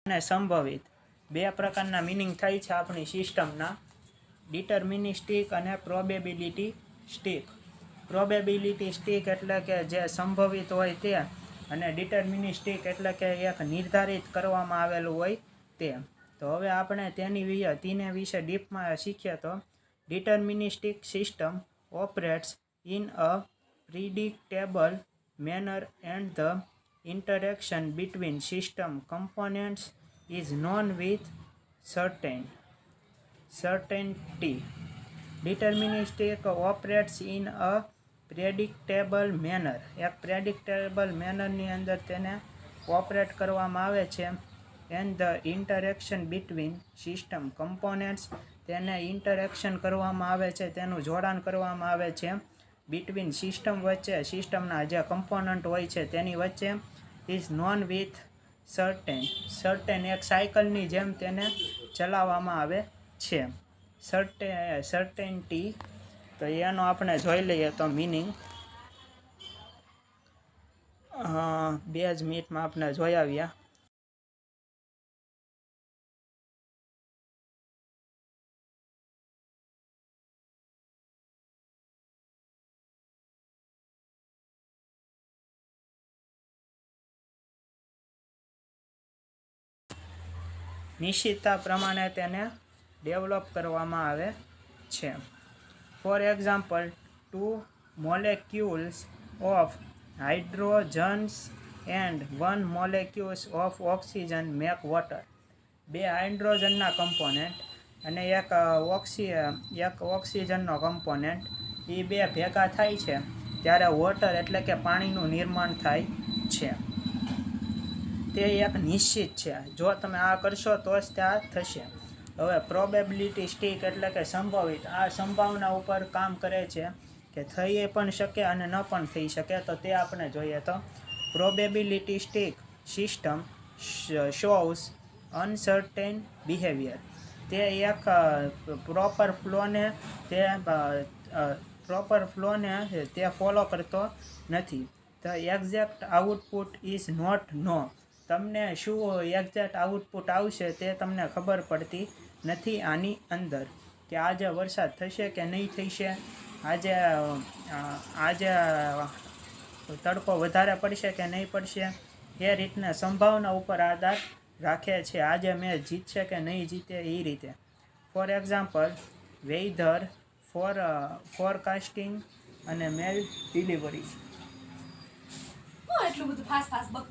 અને સંભવિત બે પ્રકારના મિનિંગ થાય છે આપણી સિસ્ટમના, ડિટર્મિનિસ્ટિક અને પ્રોબેબિલિટી સ્ટિક. પ્રોબેબિલિટી સ્ટિક એટલે કે જે સંભવિત હોય તે, અને ડિટર્મિનિસ્ટિક એટલે કે એક નિર્ધારિત કરવામાં આવેલું હોય તે. તો હવે આપણે તેને વિશે ડીપમાં શીખીએ. તો deterministic system operates in a predictable manner and the interaction between system components is known with certainty. Deterministic operates in a predictable manner. એક predictable mannerની અંદર તેને ઓપરેટ કરવામાં આવે છે. and the interaction between system components, તેને interaction કરવામાં આવે છે, તેનું જોડાણ કરવામાં આવે છે બિટવીન સિસ્ટમ વચ્ચે, સિસ્ટમના જે કમ્પોનન્ટ હોય છે તેની વચ્ચે, ઇઝ નોન વિથ સર્ટેન એક સાયકલની જેમ તેને ચલાવવામાં આવે છે. સર્ટેનિટી, તો એનો આપણે જોઈ લઈએ તો મિનિંગ 2 જ મિનિટમાં આપણે જોઈ આવ્યા. નિશ્ચિતતા પ્રમાણે તેને ડેવલપ કરવામાં આવે છે. For example, 2 molecules of hydrogens and 1 molecules of oxygen make water. 2 હાઇડ્રોજનના component અને એક ઓક્સિજનનો કમ્પોનેન્ટ, એ 2 ભેગા થાય છે ત્યારે વોટર એટલે કે પાણીનું નિર્માણ થાય છે. તે એક નિશ્ચિત છે, જો તમે આ કરશો તો જ તે આ થશે. હવે પ્રોબેબિલિટી સ્ટિક એટલે કે સંભવિત, આ સંભાવના ઉપર કામ કરે છે કે થઈ પણ શકે અને ન પણ થઈ શકે. તો તે આપણે જોઈએ. તો probabilistic system shows uncertain behaviour. તે એક પ્રોપર ફ્લોને તે ફોલો કરતો નથી. The exact output is not known. તમને શું એક્ઝેક્ટ આઉટપુટ આવશે તે તમને ખબર પડતી નથી આની અંદર, કે આજે વરસાદ થશે કે નહીં થશે, આજે તડકો વધારે પડશે કે નહીં પડશે. એ રીતના સંભાવના ઉપર આધાર રાખે છે, આજે મેચ જીતશે કે નહીં જીતે એ રીતે. ફોર એક્ઝામ્પલ, વેધર ફોરકાસ્ટિંગ અને મેલ ડિલિવરી. એટલું બધું ફાસ્ટ બક